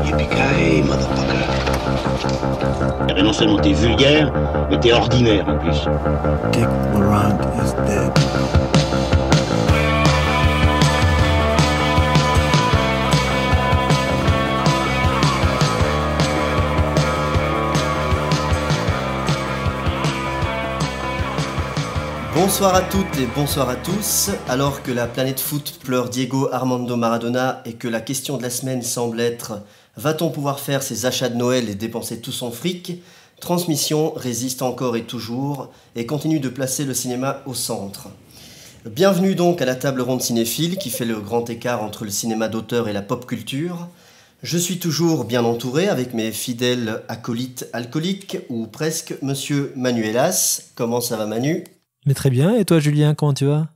Yippee-ki-yay, motherfucker. Et non seulement t'es vulgaire, mais t'es ordinaire en plus. Dick Laurent is dead. Bonsoir à toutes et bonsoir à tous. Alors que la planète foot pleure Diego Armando Maradona et que la question de la semaine semble être « Va-t-on pouvoir faire ses achats de Noël et dépenser tout son fric ?», Transmission résiste encore et toujours et continue de placer le cinéma au centre. Bienvenue donc à la table ronde cinéphile qui fait le grand écart entre le cinéma d'auteur et la pop culture. Je suis toujours bien entouré avec mes fidèles acolytes alcooliques ou presque, monsieur Manuelas. Comment ça va Manu ? Mais très bien, et toi Julien, comment tu vas ?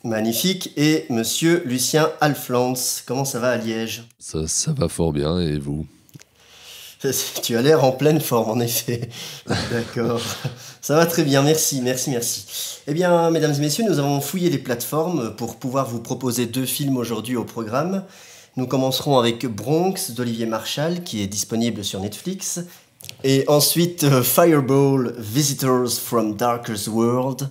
Magnifique, et monsieur Lucien Alflans, comment ça va à Liège ? Ça va fort bien, et vous ? Tu as l'air en pleine forme, en effet. D'accord, ça va très bien, merci. Eh bien, mesdames et messieurs, nous avons fouillé les plateformes pour pouvoir vous proposer 2 films aujourd'hui au programme. Nous commencerons avec Bronx d'Olivier Marchal, qui est disponible sur Netflix. Et ensuite, Fireball, Visitors from Darker's World,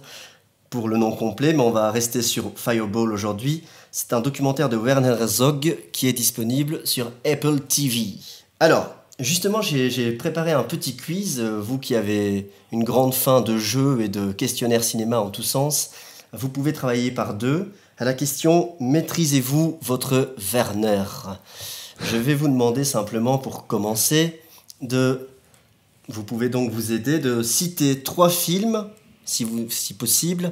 pour le nom complet, mais on va rester sur Fireball aujourd'hui. C'est un documentaire de Werner Herzog qui est disponible sur Apple TV. Alors, justement, j'ai préparé un petit quiz. Vous qui avez une grande faim de jeux et de questionnaires cinéma en tous sens, vous pouvez travailler par 2. À la question « Maîtrisez-vous votre Werner ?» Je vais vous demander simplement, pour commencer, Vous pouvez donc vous aider de citer 3 films, si possible,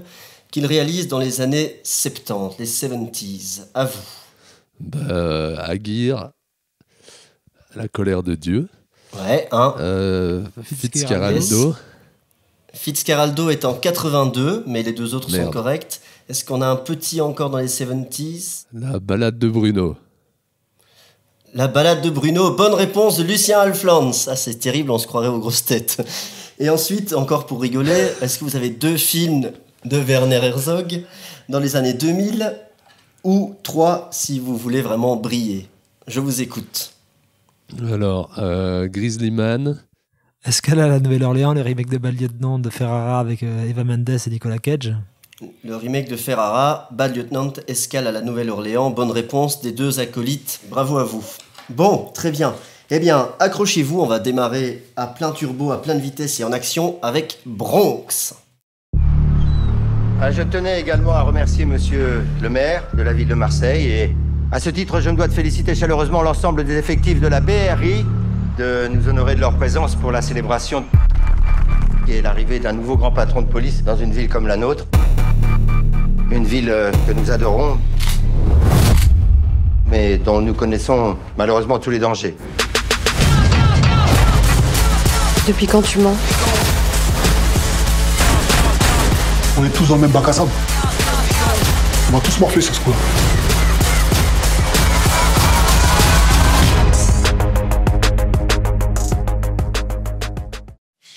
qu'il réalise dans les années 70, les 70s. À vous. Aguirre, La colère de Dieu. Ouais, Fitzcarraldo. Fitzcarraldo est en 82, mais les 2 autres sont corrects. Est-ce qu'on a un petit encore dans les 70s ? La balade de Bruno. La balade de Bruno, bonne réponse de Lucien Alflans. Ah, c'est terrible, on se croirait aux grosses têtes. Et ensuite, encore pour rigoler, est-ce que vous avez 2 films de Werner Herzog dans les années 2000 ou 3 si vous voulez vraiment briller ? Je vous écoute. Alors, Grizzly Man. Escale à la Nouvelle-Orléans, le remake de Bad Lieutenant de Ferrara avec Eva Mendes et Nicolas Cage. Le remake de Ferrara, Bad Lieutenant, Escale à la Nouvelle-Orléans. Bonne réponse des 2 acolytes. Bravo à vous. Bon, très bien. Eh bien, accrochez-vous, on va démarrer à plein turbo, à pleine vitesse et en action avec Bronx. Je tenais également à remercier monsieur le maire de la ville de Marseille et à ce titre, je me dois de féliciter chaleureusement l'ensemble des effectifs de la BRI de nous honorer de leur présence pour la célébration qui est l'arrivée d'un nouveau grand patron de police dans une ville comme la nôtre. Une ville que nous adorons, mais dont nous connaissons malheureusement tous les dangers. Depuis quand tu mens ? On est tous dans le même bac à sable. On va tous morfler sur ce coup-là.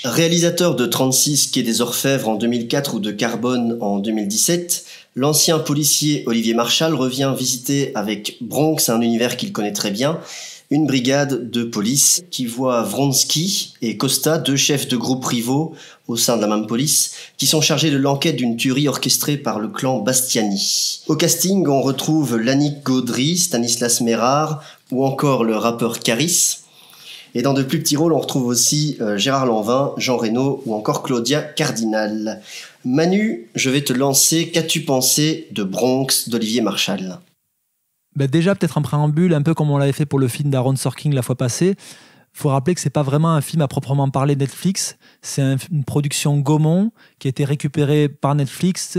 Réalisateur de 36 Quai des Orfèvres en 2004 ou de Carbone en 2017, l'ancien policier Olivier Marchal revient visiter avec Bronx un univers qu'il connaît très bien, une brigade de police qui voit Vronsky et Costa, 2 chefs de groupes rivaux au sein de la même police, qui sont chargés de l'enquête d'une tuerie orchestrée par le clan Bastiani. Au casting, on retrouve Lannick Gaudry, Stanislas Mérard ou encore le rappeur Caris. Et dans de plus petits rôles, on retrouve aussi Gérard Lanvin, Jean Reno ou encore Claudia Cardinal. Manu, je vais te lancer. Qu'as-tu pensé de Bronx d'Olivier Marchal ? Déjà, peut-être un préambule, un peu comme on l'avait fait pour le film d'Aaron Sorkin la fois passée. Il faut rappeler que ce n'est pas vraiment un film à proprement parler Netflix. C'est une production Gaumont qui a été récupérée par Netflix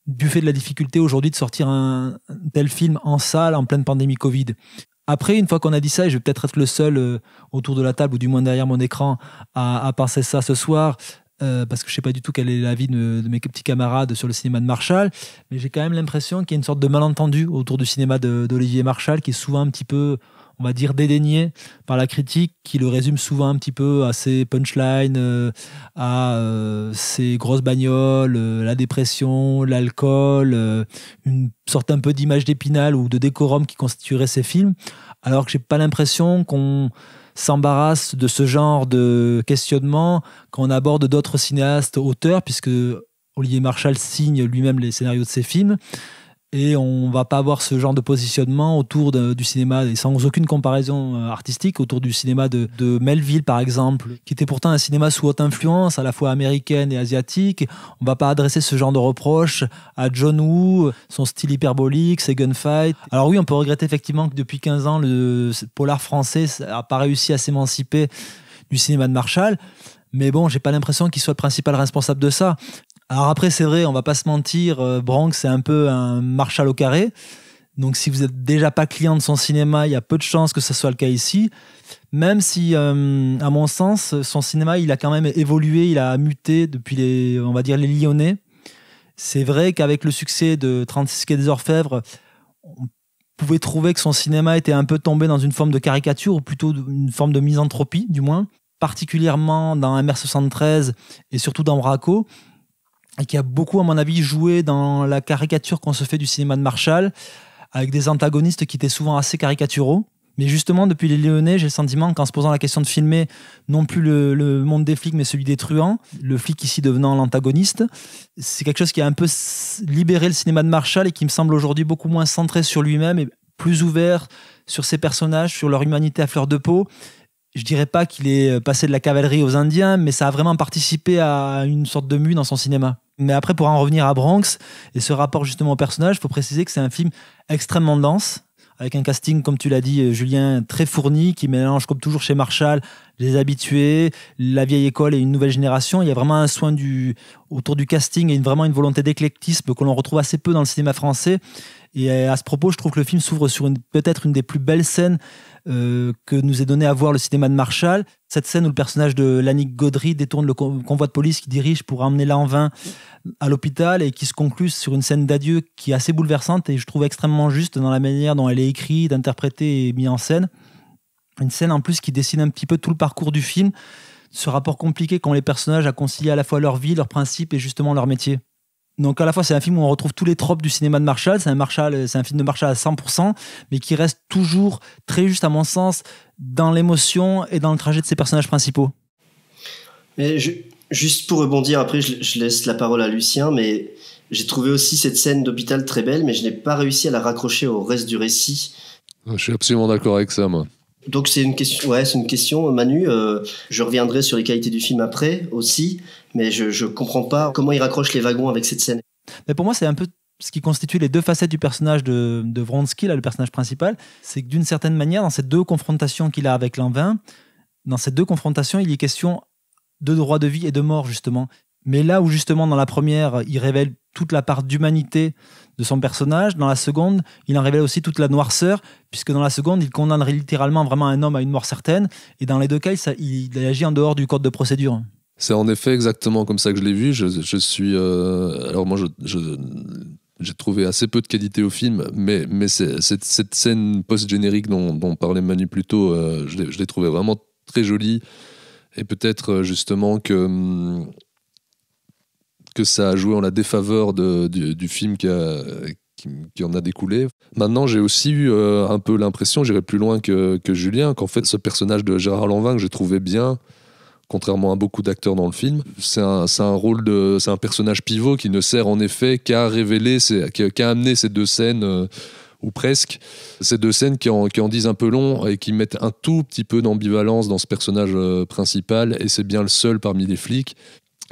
du fait de la difficulté aujourd'hui de sortir un tel film en salle en pleine pandémie Covid. Après, une fois qu'on a dit ça, et je vais peut-être être le seul autour de la table, ou du moins derrière mon écran, à penser ça ce soir, parce que je ne sais pas du tout quel est l'avis de mes petits camarades sur le cinéma de Marchal, mais j'ai quand même l'impression qu'il y a une sorte de malentendu autour du cinéma d'Olivier Marchal, qui est souvent un petit peu on va dire, dédaigné par la critique, qui le résume souvent un petit peu à ses punchlines, à ses grosses bagnoles, la dépression, l'alcool, une sorte un peu d'image d'Épinal ou de décorum qui constituerait ses films, alors que j'ai pas l'impression qu'on s'embarrasse de ce genre de questionnement quand on aborde d'autres cinéastes auteurs, puisque Olivier Marchal signe lui-même les scénarios de ses films, et on va pas avoir ce genre de positionnement autour du cinéma, et sans aucune comparaison artistique, autour du cinéma de Melville par exemple, qui était pourtant un cinéma sous haute influence à la fois américaine et asiatique. On va pas adresser ce genre de reproches à John Woo, son style hyperbolique, ses gunfights. Alors oui, on peut regretter effectivement que depuis 15 ans le polar français a pas réussi à s'émanciper du cinéma de Marshall, mais bon, j'ai pas l'impression qu'il soit le principal responsable de ça. Alors après, c'est vrai, on va pas se mentir, Bronx, c'est un peu un Marshall au carré. Donc si vous êtes déjà pas client de son cinéma, il y a peu de chances que ce soit le cas ici. Même si, à mon sens, son cinéma, il a quand même évolué, il a muté depuis les Lyonnais. C'est vrai qu'avec le succès de 36 quai des Orfèvres, on pouvait trouver que son cinéma était un peu tombé dans une forme de caricature, ou plutôt une forme de misanthropie, du moins. Particulièrement dans MR73 et surtout dans Braco, et qui a beaucoup, à mon avis, joué dans la caricature qu'on se fait du cinéma de Marshall, avec des antagonistes qui étaient souvent assez caricaturaux. Mais justement, depuis les Lyonnais, j'ai le sentiment qu'en se posant la question de filmer non plus le monde des flics, mais celui des truands, le flic ici devenant l'antagoniste, c'est quelque chose qui a un peu libéré le cinéma de Marshall et qui me semble aujourd'hui beaucoup moins centré sur lui-même et plus ouvert sur ses personnages, sur leur humanité à fleur de peau. Je dirais pas qu'il est passé de la cavalerie aux Indiens, mais ça a vraiment participé à une sorte de mue dans son cinéma. Mais après, pour en revenir à Bronx et ce rapport justement au personnage, il faut préciser que c'est un film extrêmement dense, avec un casting, comme tu l'as dit, Julien, très fourni, qui mélange, comme toujours chez Marshall, les habitués, la vieille école et une nouvelle génération. Il y a vraiment un soin autour du casting et vraiment une volonté d'éclectisme que l'on retrouve assez peu dans le cinéma français. Et à ce propos, je trouve que le film s'ouvre sur peut-être une des plus belles scènes que nous est donné à voir le cinéma de Marshall. Cette scène où le personnage de Lannick Gaudry détourne le convoi de police qui dirige pour emmener Lanvin à l'hôpital et qui se conclut sur une scène d'adieu qui est assez bouleversante et je trouve extrêmement juste dans la manière dont elle est écrite, interprétée et mise en scène. Une scène en plus qui dessine un petit peu tout le parcours du film, ce rapport compliqué qu'ont les personnages à concilier à la fois leur vie, leurs principes et justement leur métier. Donc à la fois c'est un film où on retrouve tous les tropes du cinéma de Marshall, c'est un film de Marshall à 100%, mais qui reste toujours très juste à mon sens dans l'émotion et dans le trajet de ses personnages principaux. Mais juste pour rebondir, après je laisse la parole à Lucien, mais j'ai trouvé aussi cette scène d'hôpital très belle, mais je n'ai pas réussi à la raccrocher au reste du récit. Je suis absolument d'accord avec ça, moi. Donc c'est une question, Manu. Je reviendrai sur les qualités du film après aussi, mais je comprends pas comment il raccroche les wagons avec cette scène. Mais pour moi, c'est un peu ce qui constitue les deux facettes du personnage de Vronsky, là, le personnage principal. C'est que d'une certaine manière, dans ces deux confrontations qu'il a avec Lanvin, dans ces deux confrontations, il y est question de droit de vie et de mort, justement. Mais là où, justement, dans la première, il révèle toute la part d'humanité de son personnage, dans la seconde, il en révèle aussi toute la noirceur, puisque dans la seconde, il condamnerait littéralement vraiment un homme à une mort certaine, et dans les deux cas, il agit en dehors du code de procédure. C'est en effet exactement comme ça que je l'ai vu. Je suis... alors moi, j'ai trouvé assez peu de qualité au film, mais cette scène post-générique dont parlait Manu plus tôt, je l'ai trouvé vraiment très jolie, et peut-être justement que ça a joué en la défaveur du film qui en a découlé. Maintenant, j'ai aussi eu un peu l'impression, j'irai plus loin que Julien, qu'en fait, ce personnage de Gérard Lanvin que j'ai trouvé bien, contrairement à beaucoup d'acteurs dans le film, c'est un personnage pivot qui ne sert en effet qu'à révéler, qu'à amener ces deux scènes, ou presque, ces deux scènes qui en disent un peu long et qui mettent un tout petit peu d'ambivalence dans ce personnage principal, et c'est bien le seul parmi les flics,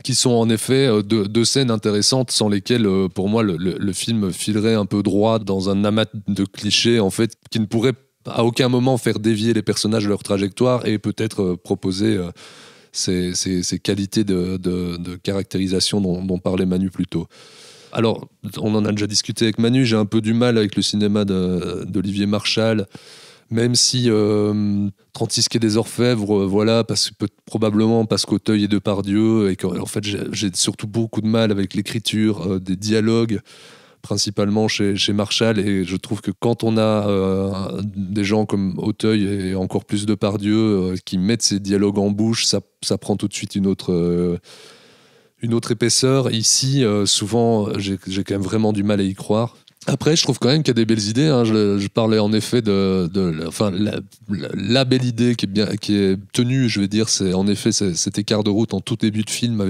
qui sont en effet deux scènes intéressantes sans lesquelles, pour moi, le film filerait un peu droit dans un amas de clichés, en fait, qui ne pourraient à aucun moment faire dévier les personnages de leur trajectoire et peut-être proposer ces qualités de caractérisation dont parlait Manu plus tôt. Alors, on en a déjà discuté avec Manu, j'ai un peu du mal avec le cinéma d'Olivier Marchal, même si 36 quai des Orfèvres, voilà, probablement parce qu'Auteuil est Depardieu, et qu'en fait j'ai surtout beaucoup de mal avec l'écriture des dialogues, principalement chez Marshall, et je trouve que quand on a des gens comme Auteuil et encore plus Depardieu qui mettent ces dialogues en bouche, ça prend tout de suite une autre épaisseur. Ici, souvent, j'ai quand même vraiment du mal à y croire. Après, je trouve quand même qu'il y a des belles idées. Hein. Je parlais en effet la belle idée qui est tenue, je vais dire, c'est en effet cet écart de route en tout début de film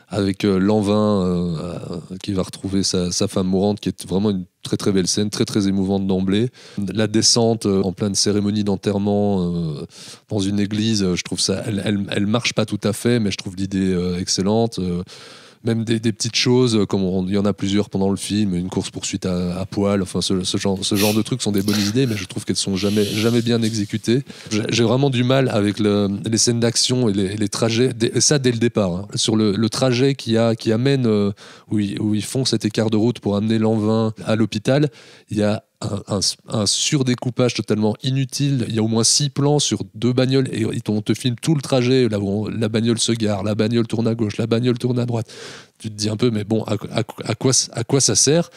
avec Lanvin qui va retrouver sa femme mourante, qui est vraiment une très très belle scène, très très émouvante d'emblée. La descente en pleine cérémonie d'enterrement dans une église, je trouve ça, elle marche pas tout à fait, mais je trouve l'idée excellente. Même des petites choses, comme il y en a plusieurs pendant le film, une course-poursuite à poil, enfin ce genre de trucs sont des bonnes idées, mais je trouve qu'elles sont jamais bien exécutées. J'ai vraiment du mal avec les scènes d'action et les trajets, et ça dès le départ. Hein. Sur le trajet qui amène, où ils font cet écart de route pour amener Lanvin à l'hôpital, il y a un surdécoupage totalement inutile. Il y a au moins 6 plans sur 2 bagnoles et on te filme tout le trajet, là où la bagnole se gare, la bagnole tourne à gauche, la bagnole tourne à droite. Tu te dis un peu, mais bon, à quoi ça sert?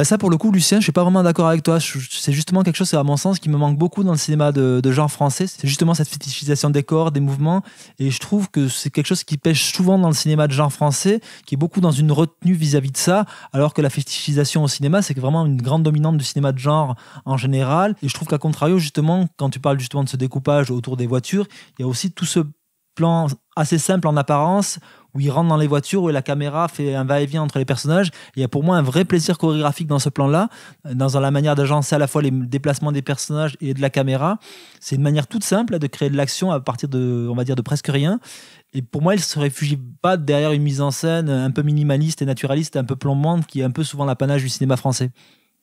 Ça, pour le coup, Lucien, je suis pas vraiment d'accord avec toi. C'est justement quelque chose, à mon sens, qui me manque beaucoup dans le cinéma de genre français. C'est justement cette fétichisation des corps, des mouvements. Et je trouve que c'est quelque chose qui pêche souvent dans le cinéma de genre français, qui est beaucoup dans une retenue vis-à-vis de ça, alors que la fétichisation au cinéma, c'est vraiment une grande dominante du cinéma de genre en général. Et je trouve qu'à contrario, justement, quand tu parles justement de ce découpage autour des voitures, il y a aussi tout ce plan assez simple en apparence, où il rentre dans les voitures, où la caméra fait un va-et-vient entre les personnages. Il y a pour moi un vrai plaisir chorégraphique dans ce plan-là, dans la manière d'agencer à la fois les déplacements des personnages et de la caméra. C'est une manière toute simple de créer de l'action à partir de, on va dire, de presque rien. Et pour moi, il ne se réfugie pas derrière une mise en scène un peu minimaliste et naturaliste, un peu plombante, qui est un peu souvent l'apanage du cinéma français.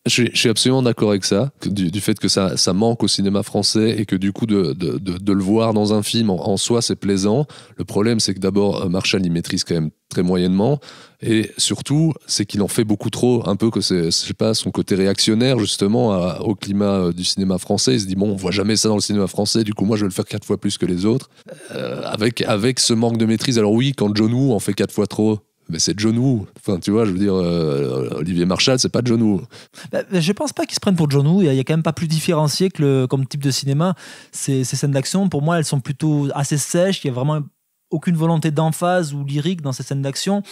Je suis absolument d'accord avec ça, du fait que ça manque au cinéma français et que du coup de le voir dans un film en soi c'est plaisant. Le problème c'est que d'abord Marshall il maîtrise quand même très moyennement et surtout c'est qu'il en fait beaucoup trop, un peu que c'est, je sais pas, son côté réactionnaire justement au climat du cinéma français. Il se dit bon, on voit jamais ça dans le cinéma français, du coup moi je vais le faire 4 fois plus que les autres, avec ce manque de maîtrise. Alors oui, quand John Woo en fait 4 fois trop, mais c'est John Woo. Enfin, tu vois, je veux dire, Olivier Marshall, c'est pas John Woo. Je pense pas qu'ils se prennent pour John Woo. Il y a quand même pas plus différencié que comme type de cinéma. Ces scènes d'action, pour moi, elles sont plutôt assez sèches. Il y a vraiment aucune volonté d'emphase ou lyrique dans ces scènes d'action.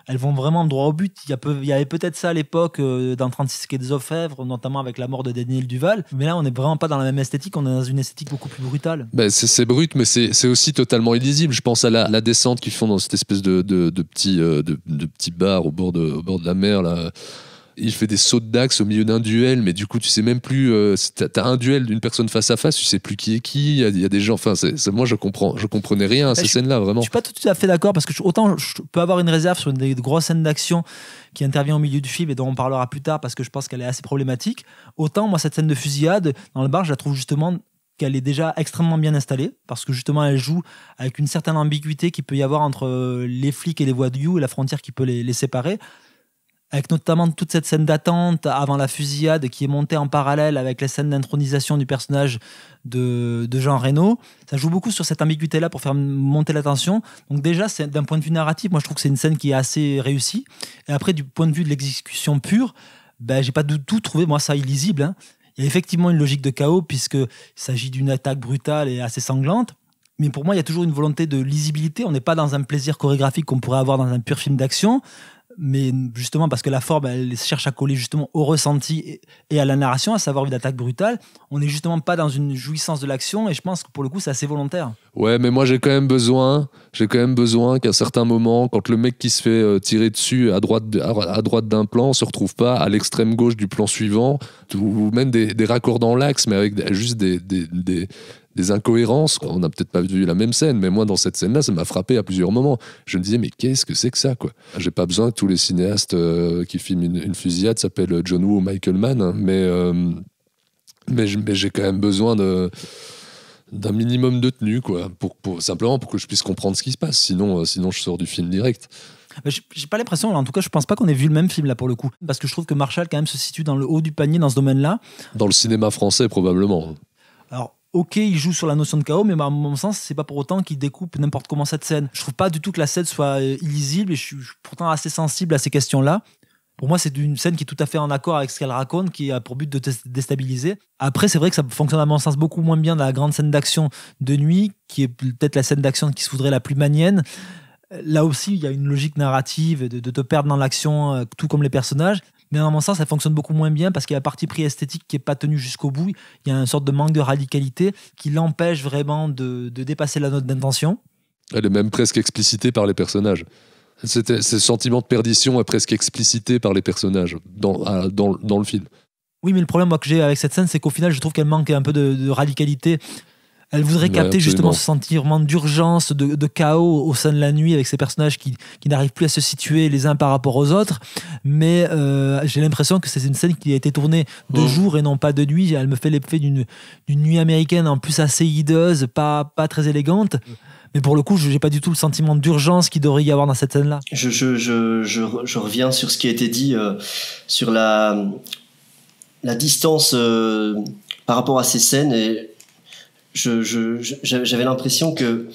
Elles vont vraiment droit au but. Il y avait peut-être ça à l'époque dans 36 quai des Orfèvres, notamment avec la mort de Daniel Duval. Mais là, on n'est vraiment pas dans la même esthétique. On est dans une esthétique beaucoup plus brutale. C'est brut, mais c'est aussi totalement illisible. Je pense à la descente qu'ils font dans cette espèce de petit bar au bord de la mer, là. Il fait des sautes d'axe au milieu d'un duel, mais du coup tu sais même plus, t'as un duel d'une personne face à face, tu sais plus qui est qui. Il y a des gens, enfin moi je comprenais rien à ces scènes-là, vraiment. Je suis pas tout à fait d'accord, parce que autant je peux avoir une réserve sur des grosses scènes d'action qui intervient au milieu du film et dont on parlera plus tard parce que je pense qu'elle est assez problématique. Autant moi cette scène de fusillade dans le bar, je la trouve justement qu'elle est déjà extrêmement bien installée, parce que justement elle joue avec une certaine ambiguïté qu'il peut y avoir entre les flics et les voyous et la frontière qui peut les séparer, avec notamment toute cette scène d'attente avant la fusillade qui est montée en parallèle avec les scènes d'intronisation du personnage de Jean Reno. Ça joue beaucoup sur cette ambiguïté-là pour faire monter la tension. Donc déjà, d'un point de vue narratif, moi je trouve que c'est une scène qui est assez réussie. Et après, du point de vue de l'exécution pure, j'ai pas du tout trouvé moi ça illisible, hein. Il y a effectivement une logique de chaos puisqu'il s'agit d'une attaque brutale et assez sanglante. Mais pour moi, il y a toujours une volonté de lisibilité. On n'est pas dans un plaisir chorégraphique qu'on pourrait avoir dans un pur film d'action. Mais justement parce que la forme elle cherche à coller justement au ressenti et à la narration, à savoir une attaque brutale, on n'est justement pas dans une jouissance de l'action, et je pense que pour le coup c'est assez volontaire. Ouais, mais moi j'ai quand même besoin qu'à certains moments, quand le mec qui se fait tirer dessus à droite d'un plan se retrouve pas à l'extrême gauche du plan suivant, ou même des raccords dans l'axe, mais avec juste des incohérences. On n'a peut-être pas vu la même scène, mais moi dans cette scène-là, ça m'a frappé à plusieurs moments. Je me disais, mais qu'est-ce que c'est que ça, quoi? J'ai pas besoin que tous les cinéastes qui filment une fusillade s'appellent John Woo ou Michael Mann, hein, mais j'ai quand même besoin d'un minimum de tenue, quoi, simplement pour que je puisse comprendre ce qui se passe. Sinon je sors du film direct. J'ai pas l'impression, en tout cas je pense pas qu'on ait vu le même film là pour le coup, parce que je trouve que Marshall quand même se situe dans le haut du panier dans ce domaine-là. Dans le cinéma français probablement. Alors ok, il joue sur la notion de chaos, mais à mon sens, c'est pas pour autant qu'il découpe n'importe comment cette scène. Je trouve pas du tout que la scène soit illisible, et je suis pourtant assez sensible à ces questions-là. Pour moi, c'est une scène qui est tout à fait en accord avec ce qu'elle raconte, qui a pour but de déstabiliser. Après, c'est vrai que ça fonctionne à mon sens beaucoup moins bien dans la grande scène d'action de nuit, qui est peut-être la scène d'action qui se voudrait la plus manienne. Là aussi, il y a une logique narrative de te perdre dans l'action, tout comme les personnages. Mais dans mon sens, ça fonctionne beaucoup moins bien parce qu'il y a un parti pris esthétique qui n'est pas tenu jusqu'au bout. Il y a une sorte de manque de radicalité qui l'empêche vraiment de dépasser la note d'intention. Elle est même presque explicitée par les personnages. Ce sentiment de perdition est presque explicité par les personnages dans le film. Oui, mais le problème moi, que j'ai avec cette scène, c'est qu'au final, je trouve qu'elle manque un peu de radicalité. Elle voudrait capter justement ce sentiment d'urgence, de chaos au sein de la nuit avec ces personnages qui n'arrivent plus à se situer les uns par rapport aux autres. Mais j'ai l'impression que c'est une scène qui a été tournée de jour et non pas de nuit. Elle me fait l'effet d'une nuit américaine en plus assez hideuse, pas très élégante. Mais pour le coup, je n'ai pas du tout le sentiment d'urgence qu'il devrait y avoir dans cette scène-là. Je reviens sur ce qui a été dit sur la distance par rapport à ces scènes et j'avais l'impression que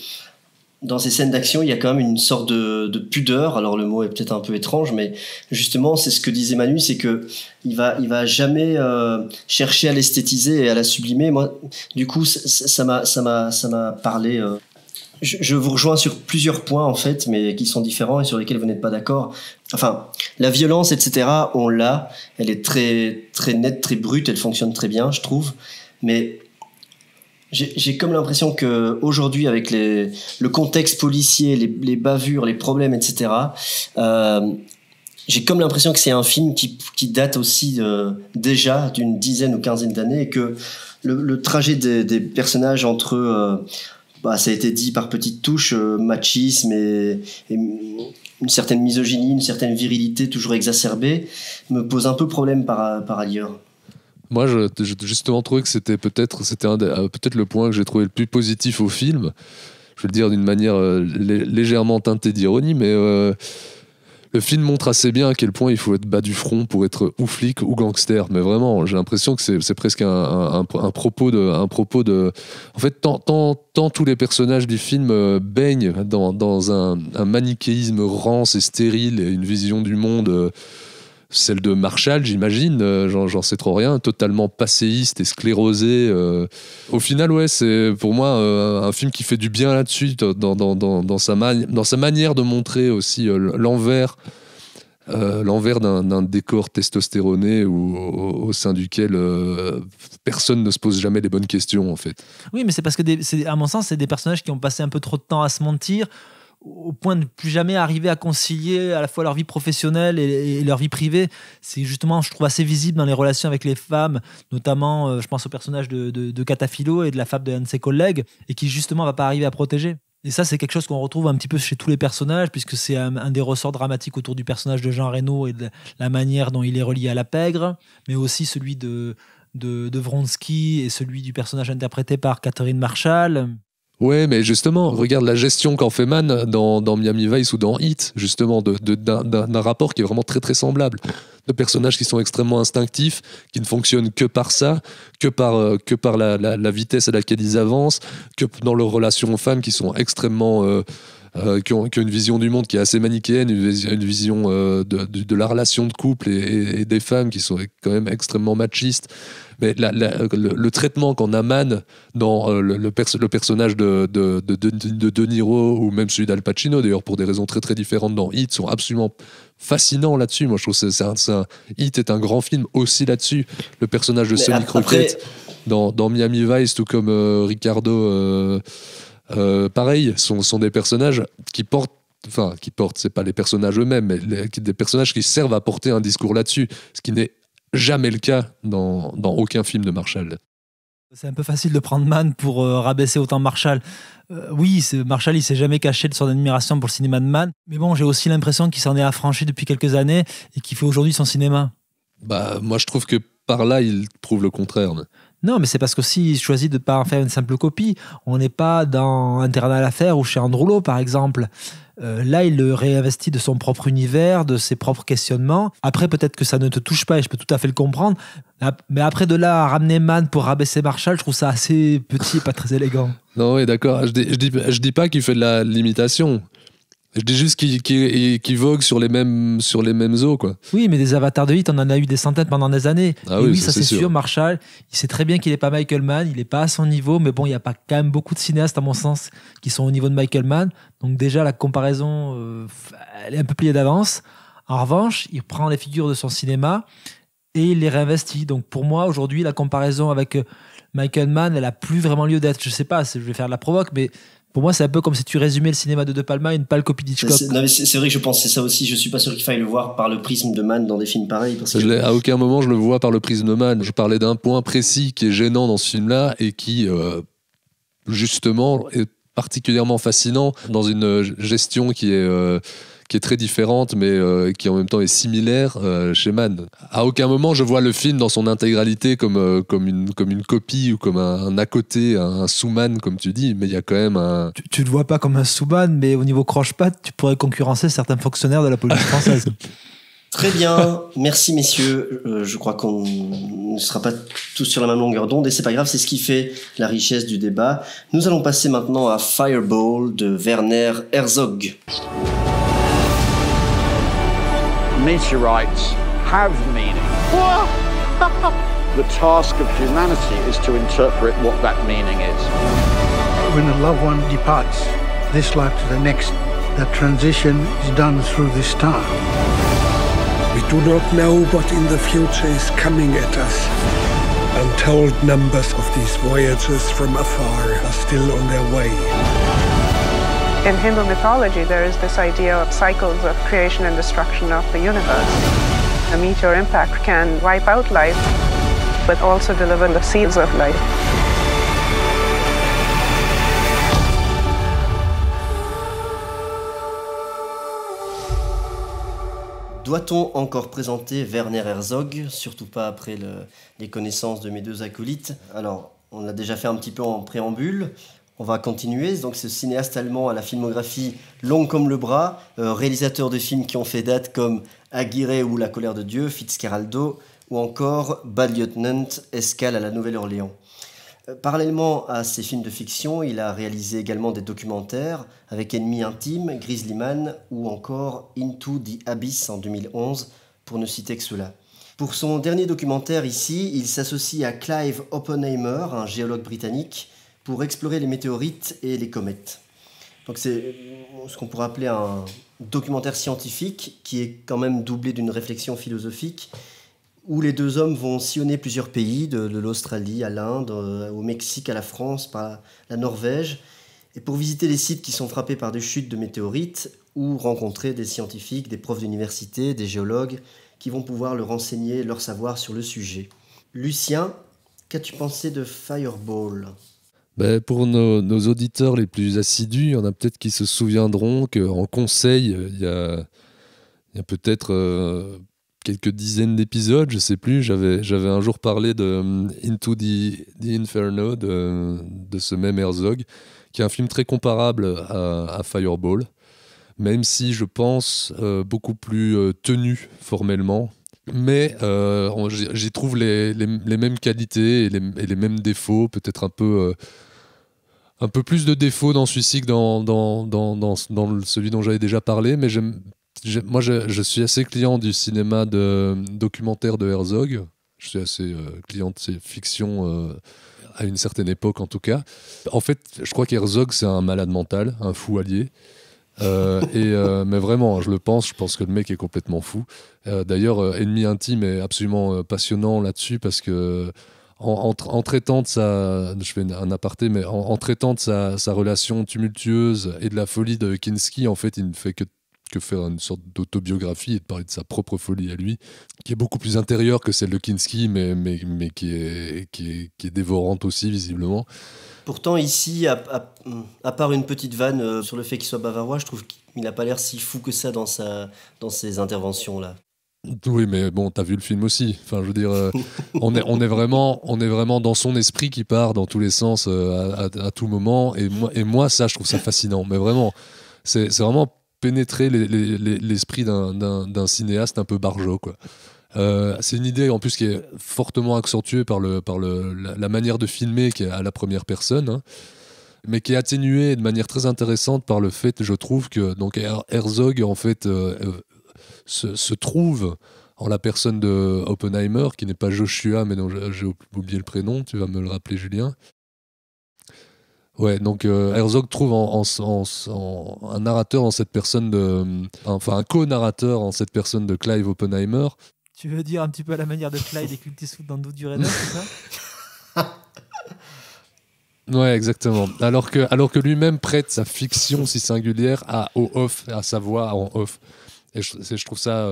dans ces scènes d'action, il y a quand même une sorte de pudeur. Alors le mot est peut-être un peu étrange, mais justement, c'est ce que disait Manu, c'est que il va jamais chercher à l'esthétiser et à la sublimer. Moi, du coup, ça m'a parlé. Je vous rejoins sur plusieurs points en fait, mais qui sont différents et sur lesquels vous n'êtes pas d'accord. Enfin, la violence, etc. On l'a. Elle est très très nette, très brute. Elle fonctionne très bien, je trouve. Mais j'ai comme l'impression que aujourd'hui, avec le contexte policier, les bavures, les problèmes, etc., j'ai comme l'impression que c'est un film qui date aussi déjà d'une dizaine ou quinzaine d'années et que le trajet des personnages entre eux, ça a été dit par petites touches, machisme et une certaine misogynie, une certaine virilité toujours exacerbée, me pose un peu problème par ailleurs. Moi, j'ai justement trouvé que c'était peut-être le point que j'ai trouvé le plus positif au film. Je vais le dire d'une manière légèrement teintée d'ironie, mais le film montre assez bien à quel point il faut être bas du front pour être ou flic ou gangster. Mais vraiment, j'ai l'impression que c'est presque un propos de. En fait, tant tous les personnages du film baignent dans un manichéisme rance et stérile et une vision du monde. Celle de Marshall, j'imagine, j'en sais trop rien, totalement passéiste et sclérosé. Au final, ouais, c'est pour moi un film qui fait du bien là-dessus, dans sa manière de montrer aussi l'envers d'un décor testostéroné au sein duquel personne ne se pose jamais les bonnes questions, en fait. Oui, mais c'est parce que, à mon sens, c'est des personnages qui ont passé un peu trop de temps à se mentir, au point de ne plus jamais arriver à concilier à la fois leur vie professionnelle et leur vie privée. C'est justement, je trouve, assez visible dans les relations avec les femmes, notamment, je pense au personnage de Catafilo et de la femme d'un de ses collègues, et qui justement va pas arriver à protéger. Et ça, c'est quelque chose qu'on retrouve un petit peu chez tous les personnages, puisque c'est un des ressorts dramatiques autour du personnage de Jean Reno et de la manière dont il est relié à la pègre, mais aussi celui de Vronsky et celui du personnage interprété par Catherine Marshall. Ouais, mais justement, regarde la gestion qu'en fait Mann dans Miami Vice ou dans Heat, justement, d'un rapport qui est vraiment très très semblable. De personnages qui sont extrêmement instinctifs, qui ne fonctionnent que par ça, que par la vitesse à laquelle ils avancent, que dans leurs relations aux femmes qui sont extrêmement... qui ont une vision du monde qui est assez manichéenne, une vision de la relation de couple et des femmes qui sont quand même extrêmement machistes. Mais le traitement qu'en a Mann dans le personnage de Niro ou même celui d'Al Pacino, d'ailleurs pour des raisons très très différentes dans Heat, sont absolument fascinants là-dessus. Moi je trouve que Heat est un grand film aussi là-dessus. Le personnage de Sonny Crockett dans Miami Vice, tout comme Ricardo... pareil, sont des personnages qui portent, c'est pas les personnages eux-mêmes, mais des personnages qui servent à porter un discours là-dessus, ce qui n'est jamais le cas dans aucun film de Marshall. C'est un peu facile de prendre Mann pour rabaisser autant Marshall. Oui, Marshall, il s'est jamais caché de son admiration pour le cinéma de Mann, mais bon, j'ai aussi l'impression qu'il s'en est affranchi depuis quelques années et qu'il fait aujourd'hui son cinéma. Moi, je trouve que par là, il prouve le contraire. Non, mais c'est parce qu'aussi il choisit de ne pas en faire une simple copie. On n'est pas dans Internal Affaires ou chez Androulo, par exemple. Là, il le réinvestit de son propre univers, de ses propres questionnements. Après, peut-être que ça ne te touche pas et je peux tout à fait le comprendre. Mais après, de là à ramener Mann pour rabaisser Marshall, je trouve ça assez petit et pas très élégant. Non, oui, d'accord. Je dis pas qu'il fait de l'imitation. Je dis juste qu'il vogue sur les mêmes eaux, quoi. Oui, mais des avatars de hit, on en a eu des centaines pendant des années. Ah et oui, ça c'est sûr. Marshall, il sait très bien qu'il n'est pas Michael Mann, il n'est pas à son niveau, mais bon, il n'y a pas quand même beaucoup de cinéastes, à mon sens, qui sont au niveau de Michael Mann. Donc déjà, la comparaison, elle est un peu pliée d'avance. En revanche, il prend les figures de son cinéma et il les réinvestit. Donc pour moi, aujourd'hui, la comparaison avec Michael Mann, elle n'a plus vraiment lieu d'être. Je ne sais pas, je vais faire de la provoque, mais pour moi, c'est un peu comme si tu résumais le cinéma de De Palma à une pâle copie d'Hitchcock. C'est vrai que je pense que c'est ça aussi. Je suis pas sûr qu'il faille le voir par le prisme de Mann dans des films pareils. Parce que... À aucun moment je le vois par le prisme de Mann. Je parlais d'un point précis qui est gênant dans ce film-là et qui, justement, est particulièrement fascinant dans une gestion qui est très différente, mais qui en même temps est similaire chez Mann. À aucun moment je vois le film dans son intégralité comme une copie ou comme un à côté, un sous-Mann, comme tu dis, mais il y a quand même un... Tu le vois pas comme un sous-Mann, mais au niveau croche-patte, tu pourrais concurrencer certains fonctionnaires de la police française. Très bien, merci messieurs. Je crois qu'on ne sera pas tous sur la même longueur d'onde et c'est pas grave, c'est ce qui fait la richesse du débat. Nous allons passer maintenant à Fireball de Werner Herzog. Meteorites have meaning. The task of humanity is to interpret what that meaning is. When a loved one departs this life to the next, that transition is done through this star. We do not know what in the future is coming at us. Untold numbers of these voyagers from afar are still on their way. In Hindu mythology, there is this idea of cycles of creation and destruction of the universe. A meteor impact can wipe out life, but also deliver the seeds of life. Doit-on encore présenter Werner Herzog, surtout pas après les connaissances de mes deux acolytes? Alors, on l'a déjà fait un petit peu en préambule. On va continuer. Donc, ce cinéaste allemand à la filmographie longue comme le bras, réalisateur de films qui ont fait date comme Aguirre ou La colère de Dieu, Fitzcarraldo, ou encore Bad Lieutenant, Escale à la Nouvelle-Orléans. Parallèlement à ces films de fiction, il a réalisé également des documentaires avec Ennemi intime, Grizzly Man ou encore Into the Abyss en 2011, pour ne citer que cela. Pour son dernier documentaire ici, il s'associe à Clive Oppenheimer, un géologue britannique, pour explorer les météorites et les comètes. Donc c'est ce qu'on pourrait appeler un documentaire scientifique qui est quand même doublé d'une réflexion philosophique où les deux hommes vont sillonner plusieurs pays, de l'Australie à l'Inde, au Mexique, à la France, par la Norvège, et pour visiter les sites qui sont frappés par des chutes de météorites ou rencontrer des scientifiques, des profs d'université, des géologues qui vont pouvoir leur enseigner leur savoir sur le sujet. Lucien, qu'as-tu pensé de Fireball ? Pour nos auditeurs les plus assidus, il y en a peut-être qui se souviendront qu'en conseil, il y a peut-être quelques dizaines d'épisodes, je ne sais plus, j'avais un jour parlé de Into the Inferno de ce même Herzog, qui est un film très comparable à Fireball, même si je pense beaucoup plus tenu formellement. Mais j'y trouve les mêmes qualités et les mêmes défauts, peut-être un peu plus de défauts dans celui-ci que dans celui dont j'avais déjà parlé, mais moi je suis assez client du cinéma de documentaire de Herzog. Je suis assez client de ses fictions à une certaine époque en tout cas. En fait, je crois qu'Herzog c'est un malade mental, un fou allié. Mais vraiment, je pense que le mec est complètement fou. D'ailleurs, Ennemi intime est absolument passionnant là-dessus parce que en traitant de je fais un aparté, mais en traitant de sa relation tumultueuse et de la folie de Kinski, en fait, il ne fait que faire une sorte d'autobiographie et de parler de sa propre folie à lui, qui est beaucoup plus intérieure que celle de Kinski, mais qui est dévorante aussi, visiblement. Pourtant, ici, à part une petite vanne sur le fait qu'il soit bavarois, je trouve qu'il n'a pas l'air si fou que ça dans ses interventions-là. Oui, mais bon, t'as vu le film aussi. Enfin, je veux dire, on est vraiment dans son esprit qui part dans tous les sens à tout moment. Et moi, ça, je trouve ça fascinant. Mais vraiment, c'est vraiment pénétrer l'esprit d'un cinéaste un peu barjot, quoi. C'est une idée en plus qui est fortement accentuée par la manière de filmer qui est à la première personne, hein. mais qui est atténué de manière très intéressante par le fait, je trouve, que donc Herzog en fait se trouve en la personne de Oppenheimer, qui n'est pas Joshua, mais dont j'ai oublié le prénom, tu vas me le rappeler, Julien. Ouais, donc Herzog trouve un narrateur en cette personne un co-narrateur en cette personne de Clive Oppenheimer. Tu veux dire un petit peu à la manière de Clyde et Clint Eastwood dans Doute du Raiders, c'est ça? Ouais, exactement. Alors que lui-même prête sa fiction si singulière au off, à sa voix en off. Et je trouve ça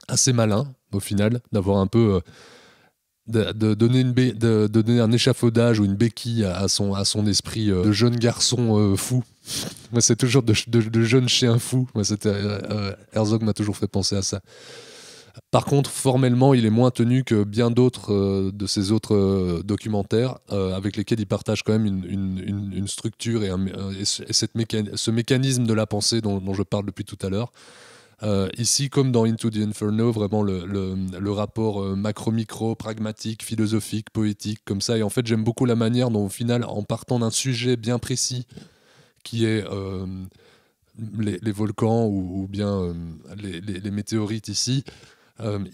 assez malin, au final, d'avoir un peu... de donner un échafaudage ou une béquille à son esprit de jeune garçon fou. Moi, c'est toujours de jeune chien fou. Moi, Herzog m'a toujours fait penser à ça. Par contre, formellement, il est moins tenu que bien d'autres de ses autres documentaires avec lesquels il partage quand même une structure et ce mécanisme de la pensée dont je parle depuis tout à l'heure. Ici, comme dans Into the Inferno, vraiment le rapport macro-micro, pragmatique, philosophique, poétique, comme ça. Et en fait, j'aime beaucoup la manière dont, au final, en partant d'un sujet bien précis, qui est les volcans ou bien les météorites ici,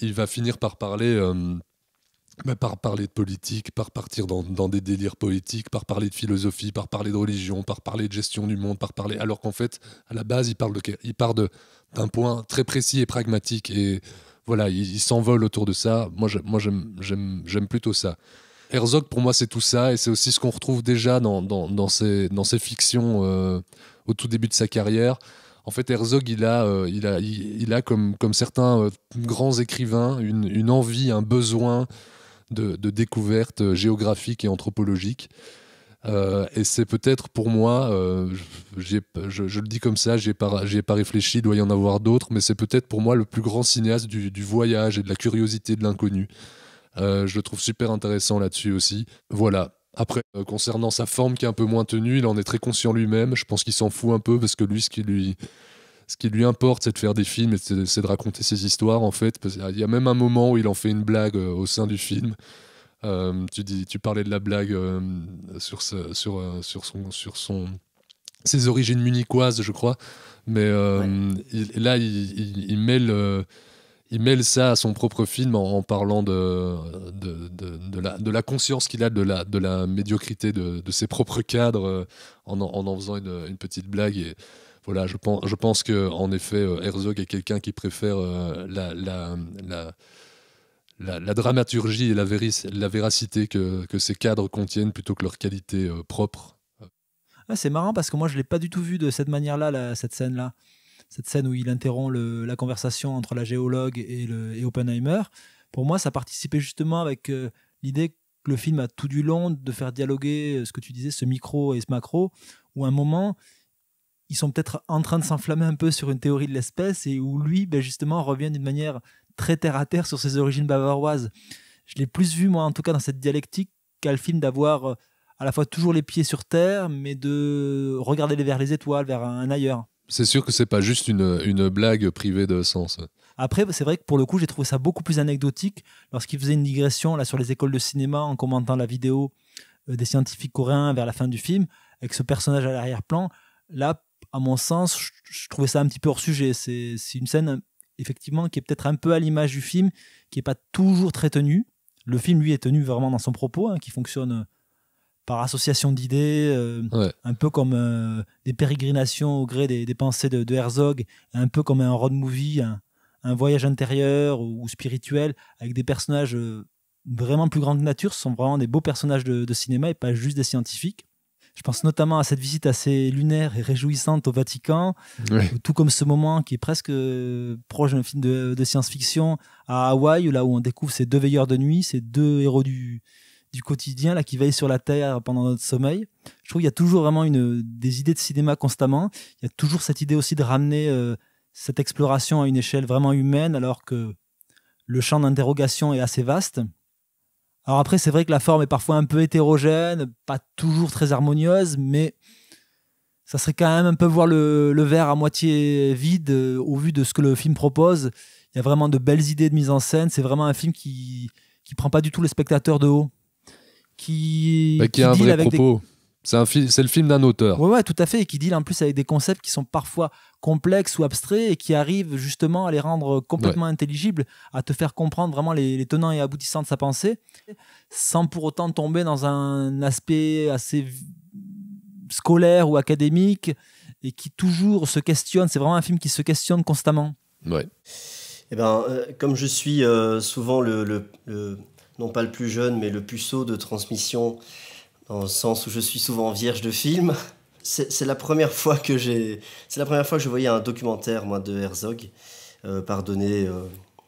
il va finir par parler de politique, par partir dans des délires poétiques, par parler de philosophie, par parler de religion, par parler de gestion du monde, alors qu'en fait, à la base, il part d'un point très précis et pragmatique, et voilà, il s'envole autour de ça. Moi, j'aime plutôt ça. Herzog, pour moi, c'est tout ça, et c'est aussi ce qu'on retrouve déjà dans ses fictions au tout début de sa carrière. En fait, Herzog, il a comme certains grands écrivains, une envie, un besoin de découverte géographique et anthropologique. Et c'est peut-être pour moi, je le dis comme ça, j'y ai pas réfléchi, il doit y en avoir d'autres, mais c'est peut-être pour moi le plus grand cinéaste du voyage et de la curiosité de l'inconnu. Je le trouve super intéressant là-dessus aussi. Voilà. Après, concernant sa forme qui est un peu moins tenue, il en est très conscient lui-même. Je pense qu'il s'en fout un peu parce que lui, ce qui lui importe, c'est de faire des films et c'est de raconter ses histoires, en fait. Il y a même un moment où il en fait une blague au sein du film. Tu parlais de la blague sur ses origines munichoises, je crois. Mais là, il mêle ça à son propre film en parlant de la conscience qu'il a de la médiocrité de ses propres cadres en faisant une petite blague. Et voilà, je pense qu'en effet, Herzog est quelqu'un qui préfère la dramaturgie et la véracité que ces cadres contiennent plutôt que leur qualité propre. Ah, c'est marrant parce que moi, je ne l'ai pas du tout vu de cette manière-là, cette scène-là. Cette scène où il interrompt la conversation entre la géologue et Oppenheimer. Pour moi, ça participait justement avec l'idée que le film a tout du long de faire dialoguer ce que tu disais, ce micro et ce macro, où à un moment, ils sont peut-être en train de s'enflammer un peu sur une théorie de l'espèce et où lui, justement, revient d'une manière très terre-à-terre sur ses origines bavaroises. Je l'ai plus vu, moi, en tout cas, dans cette dialectique qu'à le film d'avoir à la fois toujours les pieds sur terre, mais de regarder vers les étoiles, vers un ailleurs. C'est sûr que c'est pas juste une blague privée de sens. Après, c'est vrai que pour le coup, j'ai trouvé ça beaucoup plus anecdotique lorsqu'il faisait une digression là, sur les écoles de cinéma en commentant la vidéo des scientifiques coréens vers la fin du film, avec ce personnage à l'arrière-plan. Là, à mon sens, je trouvais ça un petit peu hors sujet. C'est une scène, effectivement, qui est peut-être un peu à l'image du film, qui n'est pas toujours très tenue. Le film, lui, est tenu vraiment dans son propos, qui fonctionne par association d'idées, un peu comme des pérégrinations au gré des pensées de Herzog, un peu comme un road movie, un voyage intérieur ou spirituel, avec des personnages vraiment plus grands que nature. Ce sont vraiment des beaux personnages de cinéma et pas juste des scientifiques. Je pense notamment à cette visite assez lunaire et réjouissante au Vatican, tout comme ce moment qui est presque proche d'un film de science-fiction à Hawaï, là où on découvre ces deux veilleurs de nuit, ces deux héros du quotidien là, qui veillent sur la Terre pendant notre sommeil. Je trouve qu'il y a toujours vraiment des idées de cinéma constamment. Il y a toujours cette idée aussi de ramener cette exploration à une échelle vraiment humaine, alors que le champ d'interrogation est assez vaste. Alors après, c'est vrai que la forme est parfois un peu hétérogène, pas toujours très harmonieuse, mais ça serait quand même un peu voir le verre à moitié vide au vu de ce que le film propose. Il y a vraiment de belles idées de mise en scène. C'est vraiment un film qui prend pas du tout le spectateur de haut. Qui a un vrai propos. C'est le film d'un auteur. Ouais, tout à fait, et qui deal en plus avec des concepts qui sont parfois complexes ou abstraits et qui arrivent justement à les rendre complètement intelligibles, à te faire comprendre vraiment les tenants et aboutissants de sa pensée, sans pour autant tomber dans un aspect assez scolaire ou académique et qui toujours se questionne. C'est vraiment un film qui se questionne constamment. Ouais. Eh ben, comme je suis souvent non pas le plus jeune, mais le puceau de transmission, dans le sens où je suis souvent vierge de films. C'est la première fois que je voyais un documentaire, moi, de Herzog. Pardonnez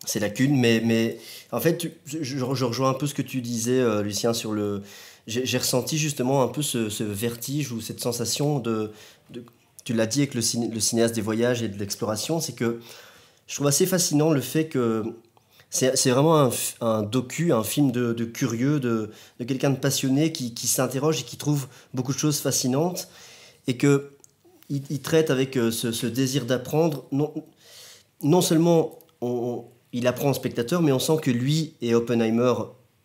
ces lacunes, mais en fait, je rejoins un peu ce que tu disais, Lucien, sur le... J'ai ressenti justement un peu ce vertige ou cette sensation tu l'as dit avec le cinéaste des voyages et de l'exploration, c'est que je trouve assez fascinant le fait que c'est vraiment un docu, un film de curieux, de quelqu'un de passionné qui s'interroge et qui trouve beaucoup de choses fascinantes et qu'il traite avec ce désir d'apprendre. Non seulement il apprend au spectateur, mais on sent que lui et Oppenheimer,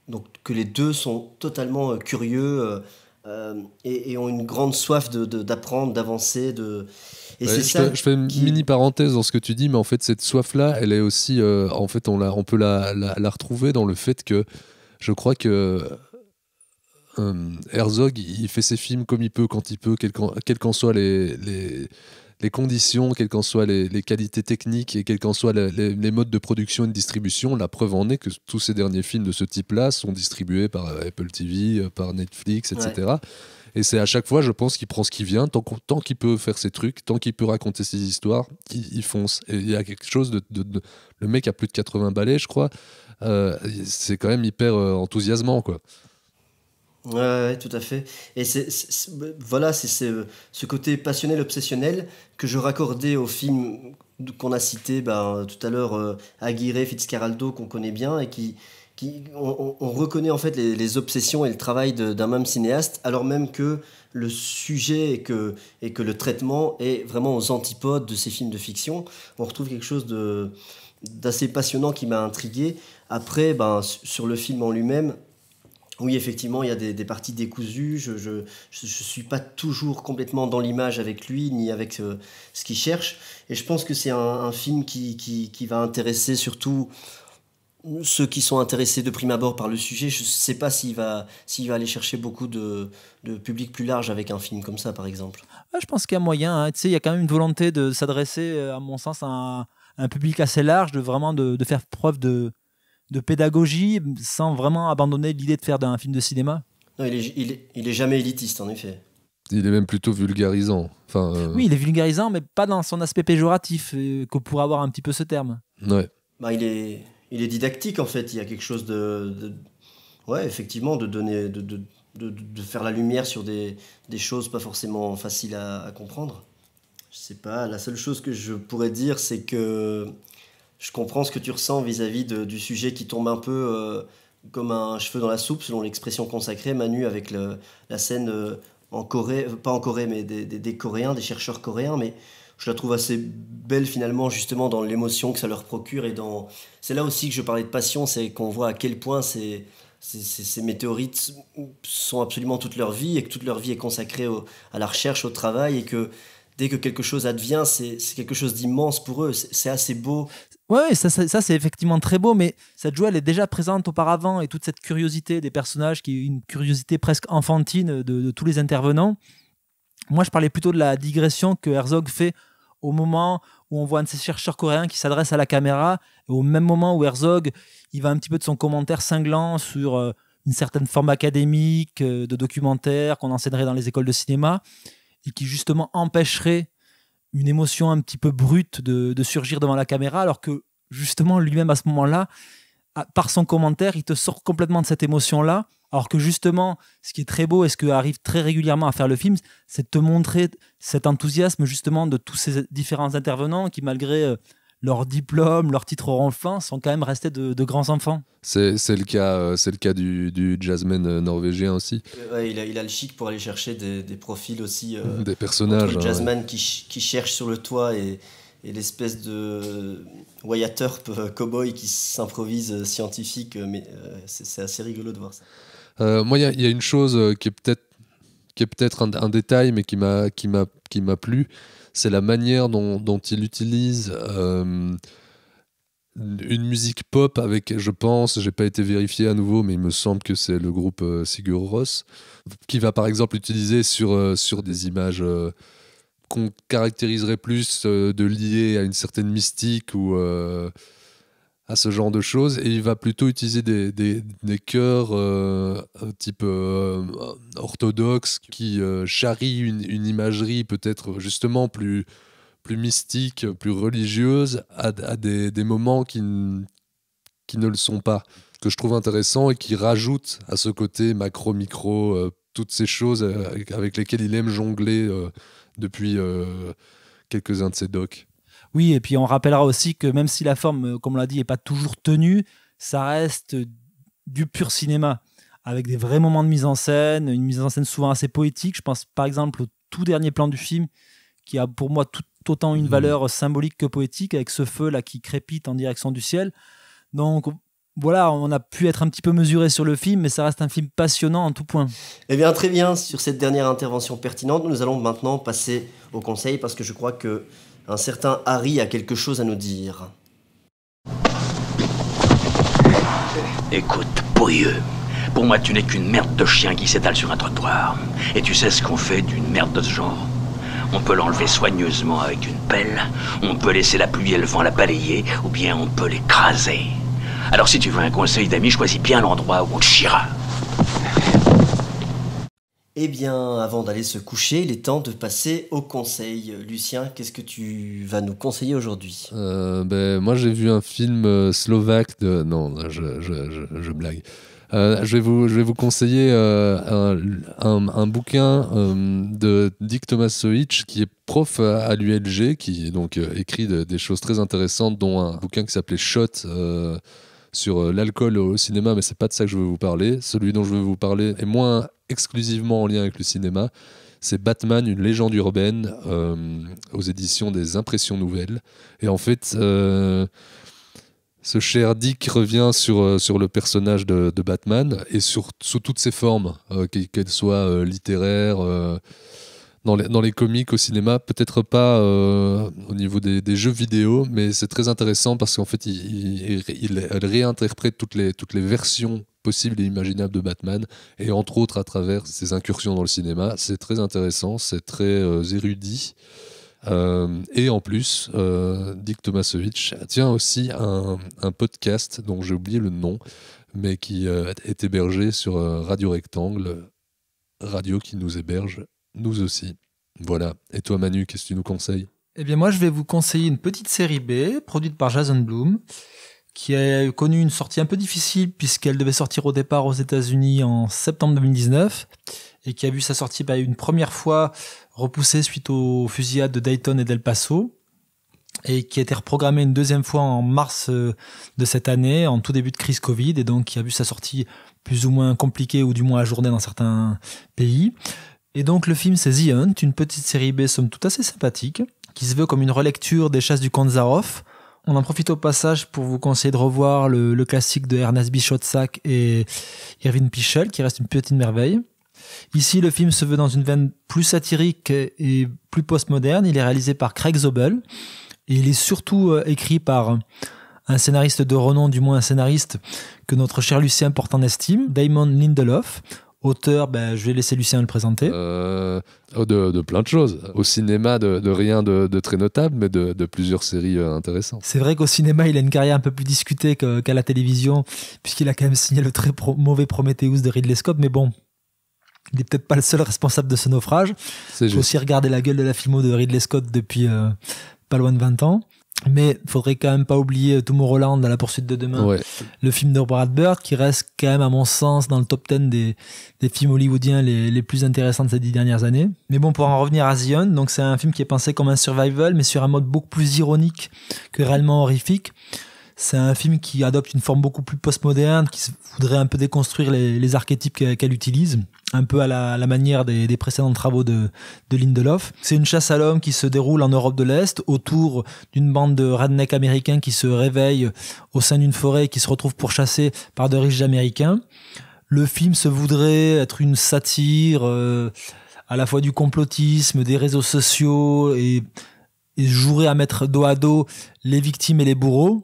donc que les deux sont totalement curieux et ont une grande soif d'apprendre, d'avancer. Et ouais, je fais une mini parenthèse dans ce que tu dis, mais en fait cette soif-là, elle est aussi, en fait, on peut la retrouver dans le fait que je crois que Herzog, il fait ses films comme il peut, quand il peut, quelles qu'en soient les conditions, quelles qu'en soient les qualités techniques et quels qu'en soient les modes de production et de distribution. La preuve en est que tous ces derniers films de ce type-là sont distribués par Apple TV, par Netflix, etc. Ouais. Et c'est à chaque fois, je pense, qu'il prend ce qui vient, tant qu'il peut faire ses trucs, tant qu'il peut raconter ses histoires, il fonce. Et il y a quelque chose le mec a plus de 80 balais, je crois. C'est quand même hyper enthousiasmant, quoi. Ouais, tout à fait. Et voilà, c'est ce côté passionnel, obsessionnel que je raccordais au film qu'on a cité tout à l'heure, Aguirre, Fitzcarraldo, qu'on connaît bien, et on reconnaît en fait les obsessions et le travail d'un même cinéaste, alors même que le sujet et que le traitement est vraiment aux antipodes de ces films de fiction. On retrouve quelque chose d'assez passionnant qui m'a intrigué. Après, sur le film en lui-même, oui, effectivement, il y a des parties décousues. Je suis pas toujours complètement dans l'image avec lui, ni avec ce qu'il cherche. Et je pense que c'est un film qui va intéresser surtout ceux qui sont intéressés de prime abord par le sujet. Je sais pas s'il va aller chercher beaucoup de public plus large avec un film comme ça, par exemple. Je pense qu'il y a moyen. Hein. Tu sais, il y a quand même une volonté de s'adresser, à mon sens, à un public assez large, de faire preuve de pédagogie sans vraiment abandonner l'idée de faire un film de cinéma. Non, il est jamais élitiste, en effet. Il est même plutôt vulgarisant. Oui, il est vulgarisant, mais pas dans son aspect péjoratif, que pourrait avoir un petit peu ce terme. Ouais. Il est didactique, en fait. Il y a quelque chose ouais, effectivement, de donner, de faire la lumière sur des choses pas forcément faciles à comprendre. Je sais pas, la seule chose que je pourrais dire, c'est que je comprends ce que tu ressens vis-à-vis du sujet qui tombe un peu comme un cheveu dans la soupe, selon l'expression consacrée, Manu, avec la scène en Corée, pas en Corée, mais des Coréens, des chercheurs coréens, mais je la trouve assez belle finalement, justement, dans l'émotion que ça leur procure. C'est là aussi que je parlais de passion, c'est qu'on voit à quel point ces météorites sont absolument toute leur vie, et que toute leur vie est consacrée à la recherche, au travail, et que dès que quelque chose advient, c'est quelque chose d'immense pour eux. C'est assez beau. Ouais, ça c'est effectivement très beau, mais cette joie, elle est déjà présente auparavant, et toute cette curiosité des personnages, qui est une curiosité presque enfantine de tous les intervenants. Moi, je parlais plutôt de la digression que Herzog fait au moment où on voit un de ces chercheurs coréens qui s'adresse à la caméra, et au même moment où Herzog, il va un petit peu de son commentaire cinglant sur une certaine forme académique, de documentaire qu'on enseignerait dans les écoles de cinéma, et qui justement empêcherait une émotion un petit peu brute de surgir devant la caméra, alors que justement lui-même à ce moment-là, par son commentaire, il te sort complètement de cette émotion-là, alors que justement, ce qui est très beau et ce qui arrive très régulièrement à faire le film, c'est de te montrer cet enthousiasme justement de tous ces différents intervenants qui, malgré leur diplôme, leur titre ronflant, sont quand même restés de grands enfants. C'est le cas du jazzman norvégien aussi. Ouais, il a le chic pour aller chercher des profils aussi. Des personnages. Le jazzman qui cherche sur le toit et l'espèce de Wyatt Earp cow-boy qui s'improvise scientifique. Mais c'est assez rigolo de voir ça. Moi, il y a une chose qui qui est peut-être un détail, mais qui m'a plu, c'est la manière dont il utilise une musique pop avec, je pense, j'ai pas été vérifié à nouveau, mais il me semble que c'est le groupe Sigur Rós, qui va par exemple utiliser sur des images qu'on caractériserait plus de liées à une certaine mystique ou à ce genre de choses, et il va plutôt utiliser des chœurs type orthodoxe qui charrient une imagerie peut-être justement plus mystique, plus religieuse à des moments qui ne le sont pas, que je trouve intéressant et qui rajoutent à ce côté macro-micro toutes ces choses avec lesquelles il aime jongler depuis quelques-uns de ses docs. Oui, et puis on rappellera aussi que même si la forme, comme on l'a dit, n'est pas toujours tenue, ça reste du pur cinéma, avec des vrais moments de mise en scène, une mise en scène souvent assez poétique. Je pense par exemple au tout dernier plan du film, qui a pour moi tout autant une valeur symbolique que poétique, avec ce feu-là qui crépite en direction du ciel. Donc voilà, on a pu être un petit peu mesuré sur le film, mais ça reste un film passionnant en tout point. Eh bien, très bien, sur cette dernière intervention pertinente, nous allons maintenant passer au conseil, parce que je crois qu'un certain Harry a quelque chose à nous dire. Écoute, pourrieux, pour moi tu n'es qu'une merde de chien qui s'étale sur un trottoir. Et tu sais ce qu'on fait d'une merde de ce genre? On peut l'enlever soigneusement avec une pelle, on peut laisser la pluie et le vent la balayer, ou bien on peut l'écraser. Alors si tu veux un conseil d'ami, choisis bien l'endroit où on te chiera. Eh bien, avant d'aller se coucher, il est temps de passer au conseil. Lucien, qu'est-ce que tu vas nous conseiller aujourd'hui ? Moi, j'ai vu un film slovaque de... Non, je blague. Je vais vous conseiller un bouquin de Dick Tomasovic, qui est prof à l'ULG, qui donc écrit des choses très intéressantes, dont un bouquin qui s'appelait Shot sur l'alcool au cinéma, mais c'est pas de ça que je veux vous parler. Celui dont je veux vous parler est moins exclusivement en lien avec le cinéma. C'est Batman, une légende urbaine, aux éditions des Impressions Nouvelles. Et en fait, ce cher Dick revient sur le personnage de Batman, et sous toutes ses formes, qu'elles soient littéraires, dans les comics, au cinéma, peut-être pas au niveau des jeux vidéo, mais c'est très intéressant parce qu'en fait, il réinterprète toutes les versions possibles et imaginables de Batman, et entre autres à travers ses incursions dans le cinéma. C'est très intéressant, c'est très érudit. Et en plus, Dick Tomasovic tient aussi un podcast dont j'ai oublié le nom, mais qui est hébergé sur Radio Rectangle, radio qui nous héberge nous aussi. Voilà. Et toi, Manu, qu'est-ce que tu nous conseilles ? Eh bien, moi, je vais vous conseiller une petite série B produite par Jason Blum, qui a connu une sortie un peu difficile puisqu'elle devait sortir au départ aux États-Unis en septembre 2019 et qui a vu sa sortie une première fois repoussée suite aux fusillades de Dayton et d'El Paso, et qui a été reprogrammée une deuxième fois en mars de cette année, en tout début de crise Covid, et donc qui a vu sa sortie plus ou moins compliquée ou du moins ajournée dans certains pays. Et donc le film, c'est The Hunt, une petite série B somme toute assez sympathique, qui se veut comme une relecture des Chasses du comte Zaroff. On en profite au passage pour vous conseiller de revoir le classique de Ernest Bichotzak et Irving Pichel, qui reste une petite merveille. Ici, le film se veut dans une veine plus satirique et plus postmoderne. Il est réalisé par Craig Zobel, et il est surtout écrit par un scénariste de renom, du moins un scénariste que notre cher Lucien porte en estime, Damon Lindelof. Auteur, je vais laisser Lucien le présenter. De plein de choses. Au cinéma, de rien de très notable, mais de plusieurs séries intéressantes. C'est vrai qu'au cinéma, il a une carrière un peu plus discutée qu'à la télévision, puisqu'il a quand même signé le très mauvais Prometheus de Ridley Scott, mais bon, il n'est peut-être pas le seul responsable de ce naufrage. Il faut aussi regarder la gueule de la filmo de Ridley Scott depuis pas loin de 20 ans. Mais il faudrait quand même pas oublier Tomorrowland, à la poursuite de demain, ouais. Le film de Brad Bird, qui reste quand même à mon sens dans le top 10 des films hollywoodiens les plus intéressants de ces 10 dernières années. Mais bon, pour en revenir à The Hunt, donc c'est un film qui est pensé comme un survival, mais sur un mode beaucoup plus ironique que réellement horrifique. C'est un film qui adopte une forme beaucoup plus postmoderne, qui voudrait un peu déconstruire les archétypes qu'elle utilise, un peu à la manière des précédents travaux de Lindelof. C'est une chasse à l'homme qui se déroule en Europe de l'Est, autour d'une bande de rednecks américains qui se réveillent au sein d'une forêt et qui se retrouvent pourchassés par de riches américains. Le film se voudrait être une satire à la fois du complotisme, des réseaux sociaux et jouerait à mettre dos à dos les victimes et les bourreaux.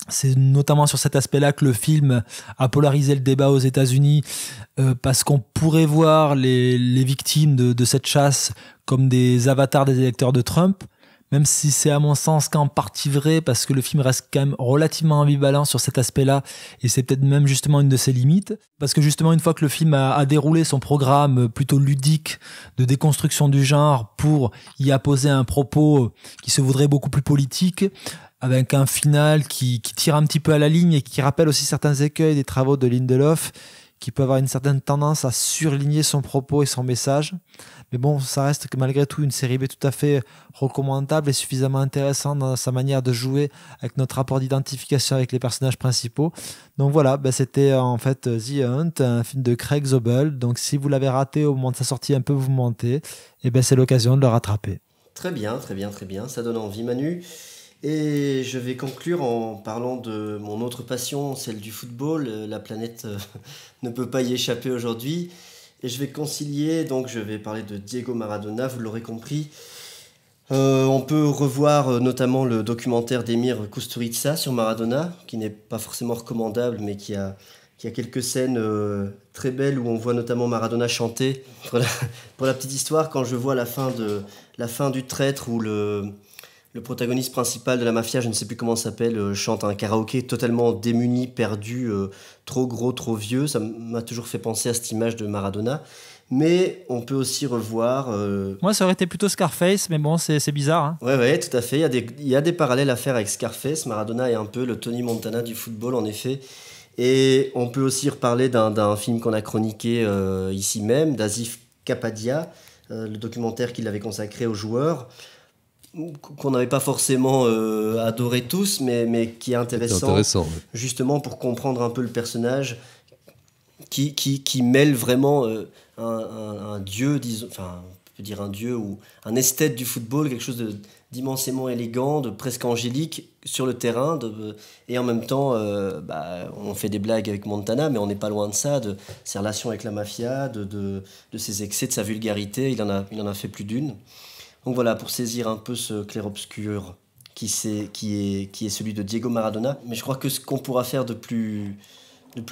C'est notamment sur cet aspect-là que le film a polarisé le débat aux États-Unis, parce qu'on pourrait voir les victimes de cette chasse comme des avatars des électeurs de Trump, même si c'est à mon sens qu'en partie vrai, parce que le film reste quand même relativement ambivalent sur cet aspect-là, et c'est peut-être même justement une de ses limites, parce que justement une fois que le film a déroulé son programme plutôt ludique de déconstruction du genre pour y apposer un propos qui se voudrait beaucoup plus politique, avec un final qui tire un petit peu à la ligne et qui rappelle aussi certains écueils des travaux de Lindelof, qui peut avoir une certaine tendance à surligner son propos et son message. Mais bon, ça reste que malgré tout une série B tout à fait recommandable et suffisamment intéressante dans sa manière de jouer avec notre rapport d'identification avec les personnages principaux. Donc voilà, c'était en fait The Hunt, un film de Craig Zobel. Donc si vous l'avez raté au moment de sa sortie un peu mouvementée, c'est l'occasion de le rattraper. Très bien, très bien, très bien. Ça donne envie, Manu. Et je vais conclure en parlant de mon autre passion, celle du football. La planète ne peut pas y échapper aujourd'hui. Et je vais concilier, donc je vais parler de Diego Maradona, vous l'aurez compris. On peut revoir notamment le documentaire d'Emir Kusturica sur Maradona, qui n'est pas forcément recommandable, mais qui a quelques scènes très belles où on voit notamment Maradona chanter. Pour la petite histoire, quand je vois la fin du Traître, où le protagoniste principal de la mafia, je ne sais plus comment ça s'appelle, chante un karaoké totalement démuni, perdu, trop gros, trop vieux. Ça m'a toujours fait penser à cette image de Maradona. Mais on peut aussi revoir... Moi, ça aurait été plutôt Scarface, mais bon, c'est bizarre. Hein. Ouais, tout à fait. Il y a des parallèles à faire avec Scarface. Maradona est un peu le Tony Montana du football, en effet. Et on peut aussi reparler d'un film qu'on a chroniqué ici même, d'Asif Kapadia, le documentaire qu'il avait consacré aux joueurs, qu'on n'avait pas forcément adoré tous, mais qui est intéressant ouais. Justement pour comprendre un peu le personnage qui mêle vraiment un dieu, enfin, on peut dire un dieu ou un esthète du football, quelque chose d'immensément élégant, de presque angélique sur le terrain, et en même temps, on fait des blagues avec Montana, mais on n'est pas loin de ça, de ses relations avec la mafia, de ses excès, de sa vulgarité, il en a fait plus d'une. Donc voilà, pour saisir un peu ce clair-obscur qui est celui de Diego Maradona. Mais je crois que ce qu'on pourra faire de plus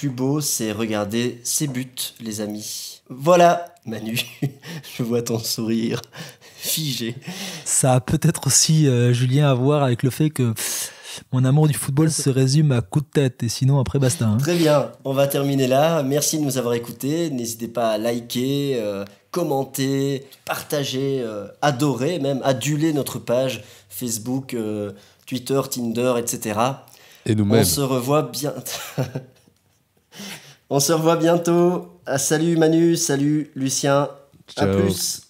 beau, c'est regarder ses buts, les amis. Voilà, Manu, je vois ton sourire figé. Ça a peut-être aussi, Julien, à voir avec le fait que mon amour du football se résume à coups de tête, et sinon après basta. Hein. Très bien, on va terminer là. Merci de nous avoir écoutés. N'hésitez pas à liker, commenter, partager, adorer, même aduler notre page Facebook, Twitter, Tinder, etc. Et nous-mêmes. On se revoit bientôt. Salut Manu, salut Lucien. Ciao. À plus.